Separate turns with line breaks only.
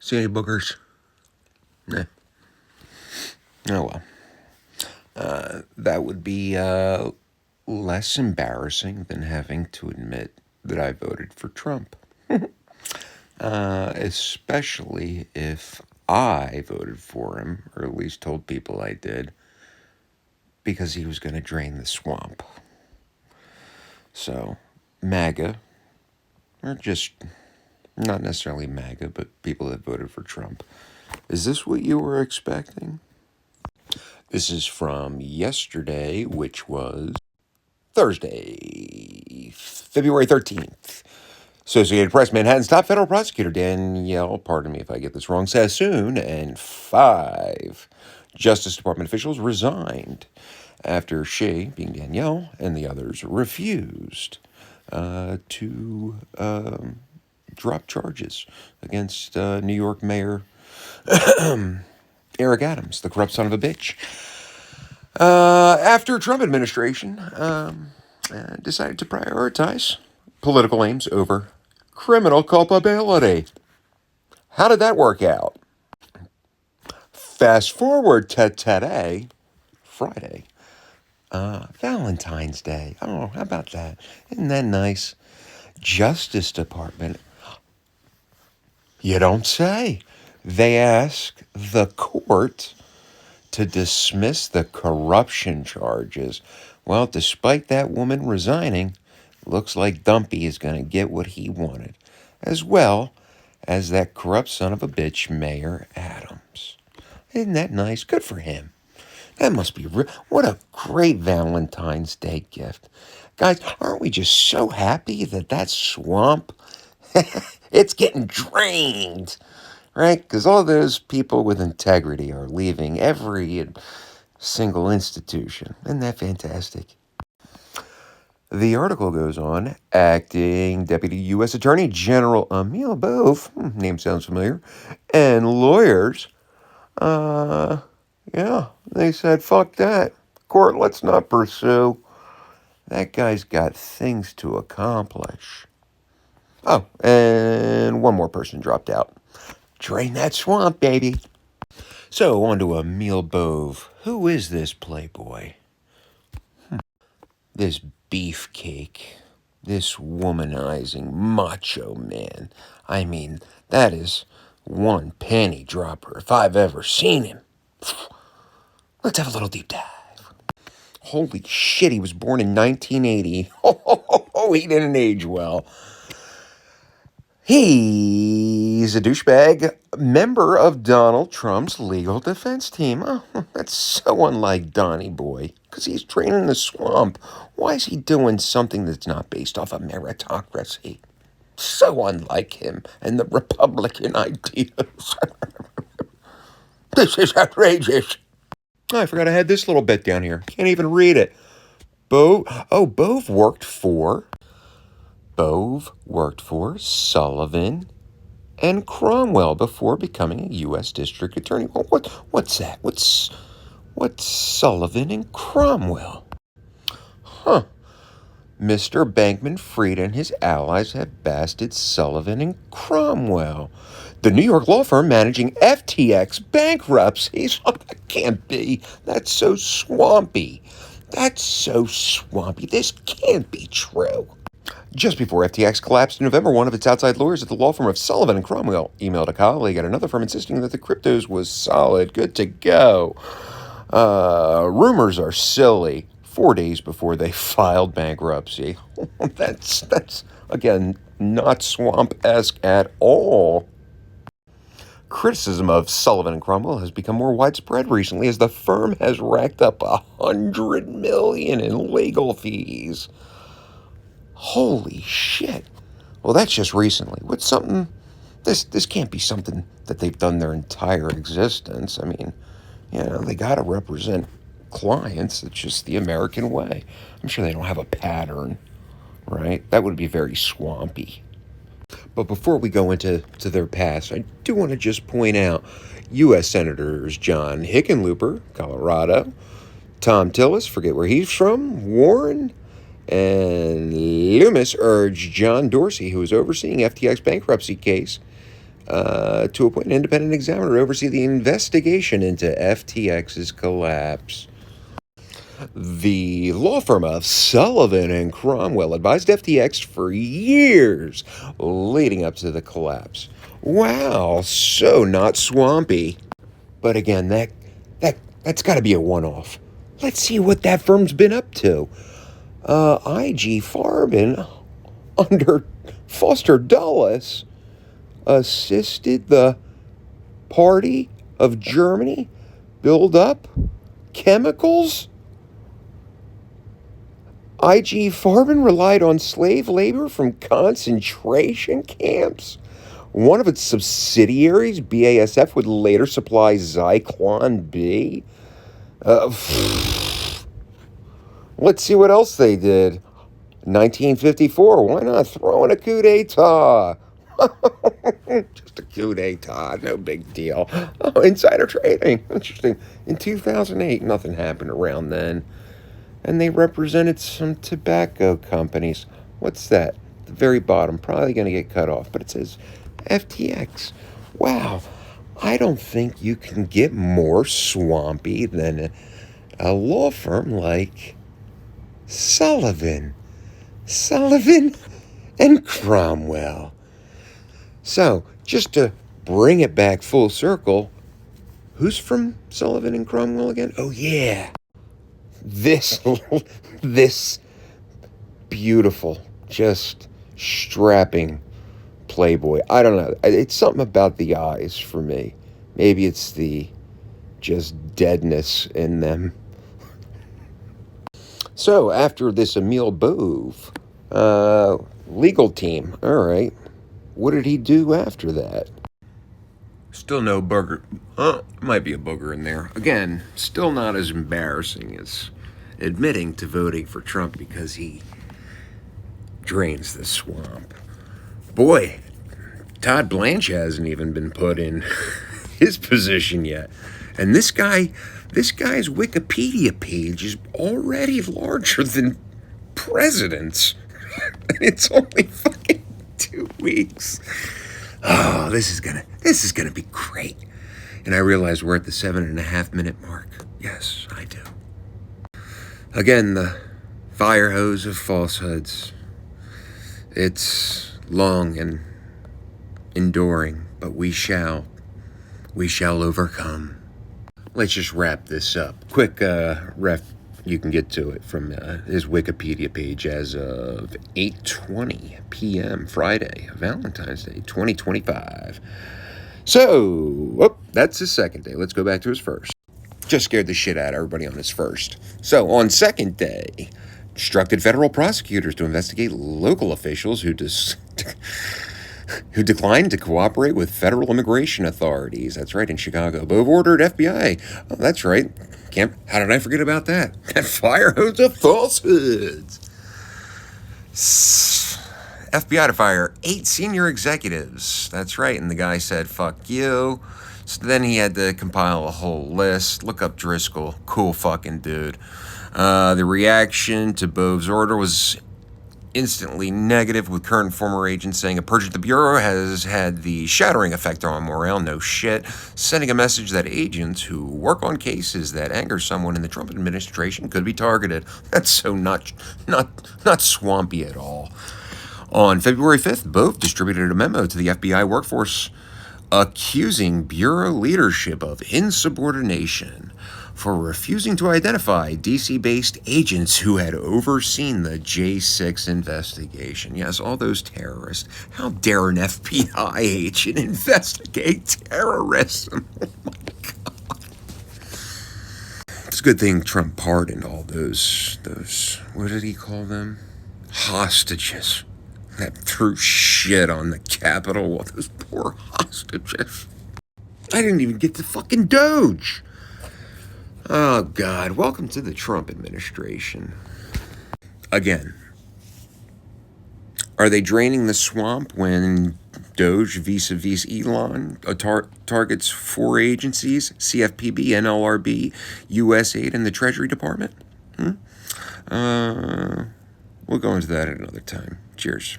See any bookers? Nah. Oh well. That would be less embarrassing than having to admit that I voted for Trump. Especially if I voted for him, or at least told people I did, because he was going to drain the swamp. So, MAGA, or just not necessarily MAGA, but people that voted for Trump. Is this what you were expecting? This is from yesterday, which was Thursday, February 13th. Associated Press, Manhattan's top federal prosecutor, Danielle, pardon me if I get this wrong, Sassoon, and 5 Justice Department officials resigned after she, being Danielle, and the others refused to drop charges against New York Mayor Eric Adams, the corrupt son of a bitch. After Trump administration decided to prioritize political aims over criminal culpability. How did that work out? Fast forward to today, Friday, Valentine's Day. Oh, how about that? Isn't that nice? Justice Department. You don't say. They ask the court to dismiss the corruption charges. Well, despite that woman resigning, looks like Dumpy is going to get what he wanted, as well as that corrupt son of a bitch, Mayor Adams. Isn't that nice? Good for him. That must be what a great Valentine's Day gift. Guys, aren't we just so happy that swamp, it's getting drained, right? Because all those people with integrity are leaving every single institution. Isn't that fantastic? The article goes on, acting Deputy U.S. Attorney General Emil Bove, name sounds familiar, and lawyers, they said, fuck that. Court, let's not pursue. That guy's got things to accomplish. Oh, and one more person dropped out. Drain that swamp, baby. So, on to Emil Bove. Who is this playboy? This beefcake, this womanizing macho man. I mean, that is one penny dropper if I've ever seen him. Let's have a little deep dive. Holy shit, he was born in 1980. Oh, he didn't age well. He's a douchebag, member of Donald Trump's legal defense team. Oh, that's so unlike Donnie Boy, because he's draining the swamp. Why is he doing something that's not based off of meritocracy? So unlike him and the Republican ideas. This is outrageous. Oh, I forgot I had this little bit down here. Can't even read it. Bove worked for Sullivan and Cromwell before becoming a U.S. District Attorney. Well, what's that? What's Sullivan and Cromwell? Huh. Mr. Bankman-Fried and his allies have basted Sullivan and Cromwell, the New York law firm managing FTX bankruptcies. Oh, that can't be. That's so swampy. This can't be true. Just before FTX collapsed in November, one of its outside lawyers at the law firm of Sullivan and Cromwell emailed a colleague at another firm insisting that the cryptos was solid, good to go. Rumors are silly. 4 days before they filed bankruptcy. That's again, not swamp-esque at all. Criticism of Sullivan and Cromwell has become more widespread recently as the firm has racked up $100 million in legal fees. Holy shit. Well, that's just recently. What's something... This can't be something that they've done their entire existence. I mean, they got to represent clients. It's just the American way. I'm sure they don't have a pattern, right? That would be very swampy. But before we go into their past, I do want to just point out U.S. Senators John Hickenlooper, Colorado, Tom Tillis, forget where he's from, Warren, and Loomis urged John Dorsey, who is overseeing FTX bankruptcy case, to appoint an independent examiner to oversee the investigation into FTX's collapse. The law firm of Sullivan and Cromwell advised FTX for years leading up to the collapse. Wow, so not swampy. But again, that's got to be a one-off. Let's see what that firm's been up to. IG Farben, under Foster Dulles, assisted the Party of Germany build up chemicals. IG Farben relied on slave labor from concentration camps. One of its subsidiaries, BASF, would later supply Zyklon B. Let's see what else they did. 1954, why not throw in a coup d'etat? Just a coup d'etat, no big deal. Oh, insider trading, interesting. In 2008, nothing happened around then. And they represented some tobacco companies. What's that? The very bottom, probably going to get cut off, but it says FTX. Wow, I don't think you can get more swampy than a law firm like Sullivan and Cromwell. So, just to bring it back full circle, who's from Sullivan and Cromwell again? Oh, yeah. This beautiful, just strapping playboy. I don't know. It's something about the eyes for me. Maybe it's the just deadness in them. So, after this Emile Bove legal team, all right, what did he do after that? Still no booger. Might be a booger in there. Again, still not as embarrassing as admitting to voting for Trump because he drains the swamp. Boy, Todd Blanche hasn't even been put in his position yet. And this guy's Wikipedia page is already larger than presidents. And it's only fucking 2 weeks. Oh, this is gonna be great. And I realize we're at the 7.5 minute mark. Yes, I do. Again, the fire hose of falsehoods. It's long and enduring, but we shall overcome. Let's just wrap this up. Quick ref, you can get to it from his Wikipedia page as of 8:20 p.m. Friday, Valentine's Day, 2025. So, that's his second day. Let's go back to his first. Just scared the shit out of everybody on his first. So, on second day, instructed federal prosecutors to investigate local officials who declined to cooperate with federal immigration authorities. That's right, in Chicago. Bove ordered FBI. Oh, that's right. How did I forget about that? That fire hose of falsehoods. FBI to fire 8 senior executives. That's right, and the guy said, fuck you. So then he had to compile a whole list. Look up Driscoll. Cool fucking dude. The reaction to Bove's order was instantly negative, with current and former agents saying a purge at the Bureau has had the shattering effect on morale. No shit. Sending a message that agents who work on cases that anger someone in the Trump administration could be targeted. That's so not swampy at all. On February 5th, Bove distributed a memo to the FBI workforce accusing Bureau leadership of insubordination for refusing to identify DC-based agents who had overseen the J6 investigation. Yes, all those terrorists. How dare an FBI agent investigate terrorism? Oh my God. It's a good thing Trump pardoned all those, what did he call them? Hostages that threw shit on the Capitol. Well, those poor hostages. I didn't even get to fucking Doge. Oh, God. Welcome to the Trump administration. Again, are they draining the swamp when Doge vis-a-vis Elon targets 4 agencies, CFPB, NLRB, USAID, and the Treasury Department? We'll go into that at another time. Cheers.